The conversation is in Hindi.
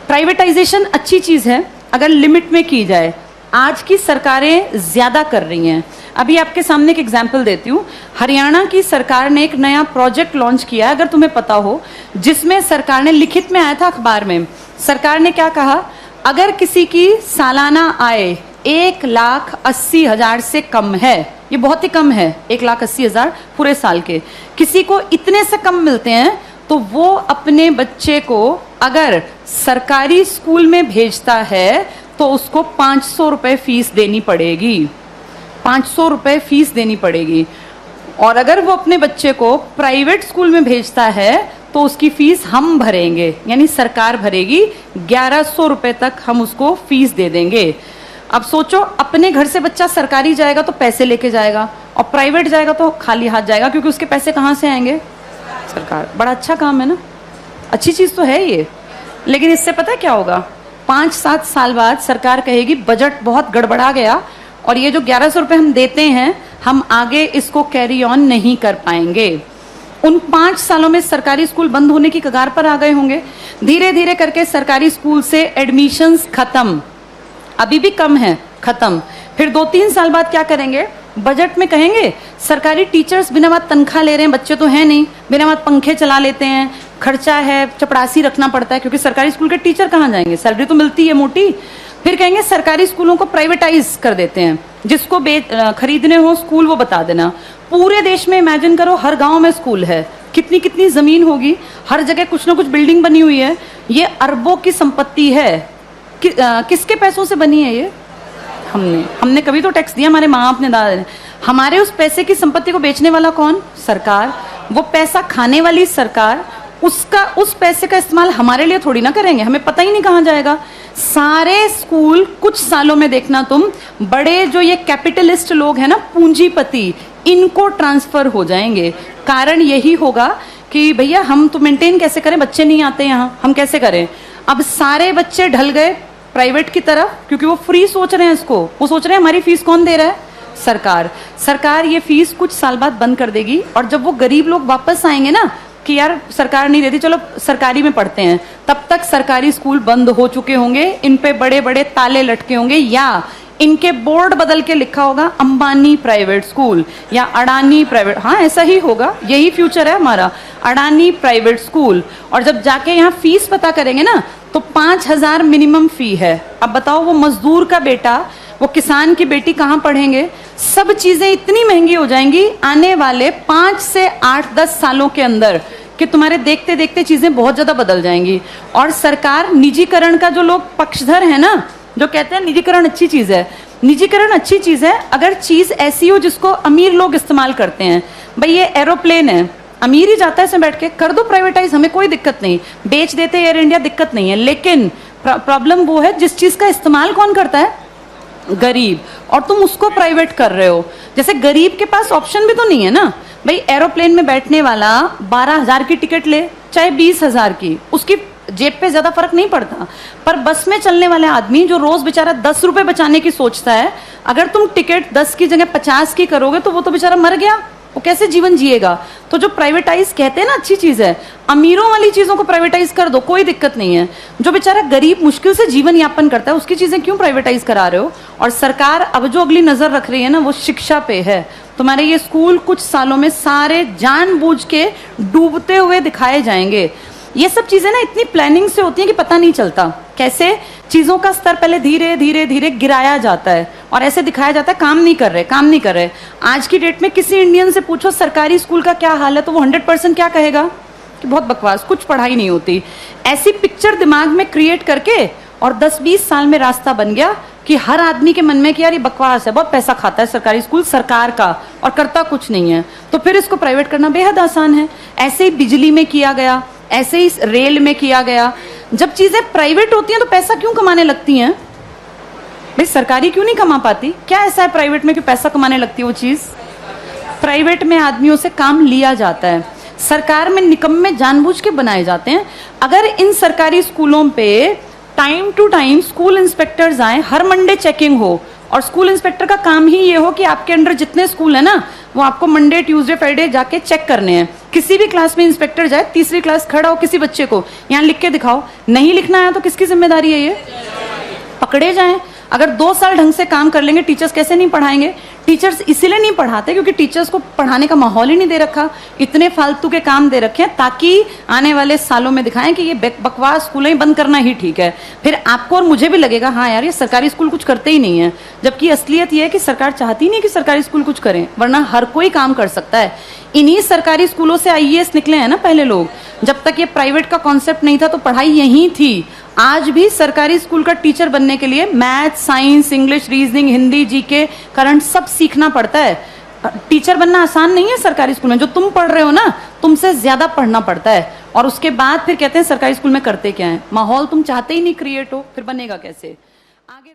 प्राइवेटाइजेशन अच्छी चीज़ है अगर लिमिट में की जाए। आज की सरकारें ज़्यादा कर रही हैं। अभी आपके सामने एक एग्जाम्पल देती हूँ। हरियाणा की सरकार ने एक नया प्रोजेक्ट लॉन्च किया, अगर तुम्हें पता हो, जिसमें सरकार ने, लिखित में आया था अखबार में, सरकार ने क्या कहा, अगर किसी की सालाना आय 1,80,000 से कम है, ये बहुत ही कम है, 1,80,000 पूरे साल के, किसी को इतने से कम मिलते हैं तो वो अपने बच्चे को अगर सरकारी स्कूल में भेजता है तो उसको 500 रुपये फीस देनी पड़ेगी। 500 रुपये फीस देनी पड़ेगी। और अगर वो अपने बच्चे को प्राइवेट स्कूल में भेजता है तो उसकी फीस हम भरेंगे, यानी सरकार भरेगी। 1,100 रुपये तक हम उसको फीस दे देंगे। अब सोचो, अपने घर से बच्चा सरकारी जाएगा तो पैसे लेके जाएगा और प्राइवेट जाएगा तो खाली हाथ जाएगा, क्योंकि उसके पैसे कहाँ से आएंगे? सरकार। बड़ा अच्छा काम है ना, अच्छी चीज़ तो है ये। लेकिन इससे पता है क्या होगा? 5-7 साल बाद सरकार कहेगी बजट बहुत गड़बड़ा गया और ये जो 1,100 रुपये हम देते हैं, हम आगे इसको कैरी ऑन नहीं कर पाएंगे। उन 5 सालों में सरकारी स्कूल बंद होने की कगार पर आ गए होंगे। धीरे धीरे करके सरकारी स्कूल से एडमिशन्स खत्म, अभी भी कम है, खत्म। फिर 2-3 साल बाद क्या करेंगे? बजट में कहेंगे सरकारी टीचर्स बिना बात तनख्वाह ले रहे हैं, बच्चे तो हैं नहीं, बिना बात पंखे चला लेते हैं, खर्चा है, चपरासी रखना पड़ता है, क्योंकि सरकारी स्कूल के टीचर कहाँ जाएंगे, सैलरी तो मिलती है मोटी। फिर कहेंगे सरकारी स्कूलों को प्राइवेटाइज कर देते हैं, जिसको खरीदने हो स्कूल वो बता देना। पूरे देश में इमेजिन करो, हर गांव में स्कूल है, कितनी कितनी जमीन होगी, हर जगह कुछ ना कुछ बिल्डिंग बनी हुई है। ये अरबों की संपत्ति है। किसके पैसों से बनी है ये? हमने कभी तो टैक्स दिया, हमारे माँ बाप ने, दादा ने। हमारे उस पैसे की संपत्ति को बेचने वाला कौन? सरकार। वो पैसा खाने वाली सरकार। उस पैसे का इस्तेमाल हमारे लिए थोड़ी ना करेंगे, हमें पता ही नहीं कहाँ जाएगा। सारे स्कूल कुछ सालों में देखना तुम, बड़े जो ये कैपिटलिस्ट लोग हैं ना, पूंजीपति, इनको ट्रांसफर हो जाएंगे। कारण यही होगा कि भैया हम तो मेंटेन कैसे करें, बच्चे नहीं आते यहाँ, हम कैसे करें? अब सारे बच्चे ढल गए प्राइवेट की तरफ, क्योंकि वो फ्री सोच रहे हैं इसको। वो सोच रहे हैं हमारी फीस कौन दे रहा है? सरकार। सरकार ये फीस कुछ साल बाद बंद कर देगी, और जब वो गरीब लोग वापस आएंगे ना कि यार सरकार नहीं देती, चलो सरकारी में पढ़ते हैं, तब तक सरकारी स्कूल बंद हो चुके होंगे, इन पे बड़े बड़े ताले लटके होंगे, या इनके बोर्ड बदल के लिखा होगा अंबानी प्राइवेट स्कूल या अडानी प्राइवेट। हाँ, ऐसा ही होगा, यही फ्यूचर है हमारा, अडानी प्राइवेट स्कूल। और जब जाके यहाँ फीस पता करेंगे ना तो 5,000 मिनिमम फी है। अब बताओ, वो मजदूर का बेटा, वो किसान की बेटी कहाँ पढ़ेंगे? सब चीजें इतनी महंगी हो जाएंगी आने वाले 5 से 8-10 सालों के अंदर कि तुम्हारे देखते देखते चीजें बहुत ज्यादा बदल जाएंगी। और सरकार निजीकरण का, जो लोग पक्षधर है ना, जो कहते हैं निजीकरण अच्छी चीज है, निजीकरण अच्छी चीज है अगर चीज ऐसी हो जिसको अमीर लोग इस्तेमाल करते हैं। भाई ये एरोप्लेन है, अमीर ही जाता है इसमें बैठ के, कर दो प्राइवेटाइज, हमें कोई दिक्कत नहीं, बेच देते एयर इंडिया, दिक्कत नहीं है। लेकिन प्रॉब्लम वो है जिस चीज का इस्तेमाल कौन करता है? गरीब। और तुम उसको प्राइवेट कर रहे हो। जैसे गरीब के पास ऑप्शन भी तो नहीं है ना। भाई एरोप्लेन में बैठने वाला 12,000 की टिकट ले, चाहे 20,000 की, उसकी जेब पे ज्यादा फर्क नहीं पड़ता। पर बस में चलने वाले आदमी जो रोज बेचारा 10 रुपए बचाने की सोचता है, अगर तुम टिकट 10 की जगह 50 की करोगे तो वो तो बेचारा मर गया, वो कैसे जीवन जिएगा? तो जो प्राइवेटाइज कहते हैं ना अच्छी चीज है, अमीरों वाली चीजों को प्राइवेटाइज कर दो, कोई दिक्कत नहीं है। जो बेचारा गरीब मुश्किल से जीवन यापन करता है, उसकी चीजें क्यों प्राइवेटाइज करा रहे हो? और सरकार अब जो अगली नजर रख रही है ना, वो शिक्षा पे है। तुम्हारे ये स्कूल कुछ सालों में सारे जानबूझ के डूबते हुए दिखाए जाएंगे। ये सब चीजें ना इतनी प्लानिंग से होती हैं कि पता नहीं चलता कैसे चीजों का स्तर पहले धीरे धीरे धीरे गिराया जाता है और ऐसे दिखाया जाता है काम नहीं कर रहे, काम नहीं कर रहे। आज की डेट में किसी इंडियन से पूछो सरकारी स्कूल का क्या हाल है, तो वो 100% क्या कहेगा कि बहुत बकवास, कुछ पढ़ाई नहीं होती। ऐसी पिक्चर दिमाग में क्रिएट करके और 10-20 साल में रास्ता बन गया कि हर आदमी के मन में कि यार ये बकवास है, बहुत पैसा खाता है सरकारी स्कूल सरकार का और करता कुछ नहीं है, तो फिर इसको प्राइवेट करना बेहद आसान है। ऐसे ही बिजली में किया गया, ऐसे ही रेल में किया गया। जब चीजें प्राइवेट होती हैं तो पैसा क्यों कमाने लगती हैं? भाई सरकारी क्यों नहीं कमा पाती? क्या ऐसा है प्राइवेट में कि पैसा कमाने लगती है वो चीज? प्राइवेट में आदमियों से काम लिया जाता है, सरकार में निकम्मे जानबूझ के बनाए जाते हैं। अगर इन सरकारी स्कूलों पे time to time school inspectors आए, हर मंडे चेकिंग हो, और स्कूल इंस्पेक्टर का काम ही ये हो कि आपके अंडर जितने स्कूल है ना वो आपको मंडे ट्यूसडे फ्राइडे जाके चेक करने हैं। किसी भी क्लास में इंस्पेक्टर जाए, तीसरी क्लास खड़ा हो किसी बच्चे को, यहाँ लिख के दिखाओ, नहीं लिखना आया तो किसकी जिम्मेदारी है? ये पकड़े जाएं। अगर 2 साल ढंग से काम कर लेंगे, टीचर्स कैसे नहीं पढ़ाएंगे? टीचर्स इसीलिए नहीं पढ़ाते क्योंकि टीचर्स को पढ़ाने का माहौल ही नहीं दे रखा, इतने फालतू के काम दे रखे हैं ताकि आने वाले सालों में दिखाएं कि ये बकवास स्कूलें ही बंद करना ही ठीक है। फिर आपको और मुझे भी लगेगा हाँ यार ये सरकारी स्कूल कुछ करते ही नहीं है, जबकि असलियत ये है कि सरकार चाहती नहीं कि सरकारी स्कूल कुछ करें, वरना हर कोई काम कर सकता है। इन्हीं सरकारी स्कूलों से आईएएस निकले हैं ना पहले लोग। जब तक ये प्राइवेट का कॉन्सेप्ट नहीं था तो पढ़ाई यहीं थी। आज भी सरकारी स्कूल का टीचर बनने के लिए math, science, English, reasoning, Hindi, GK, current सब सीखना पड़ता है। टीचर बनना आसान नहीं है सरकारी स्कूल में। जो तुम पढ़ रहे हो ना, तुमसे ज्यादा पढ़ना पड़ता है। और उसके बाद फिर कहते हैं सरकारी स्कूल में करते क्या है? माहौल तुम चाहते ही नहीं क्रिएट हो, फिर बनेगा कैसे? आगे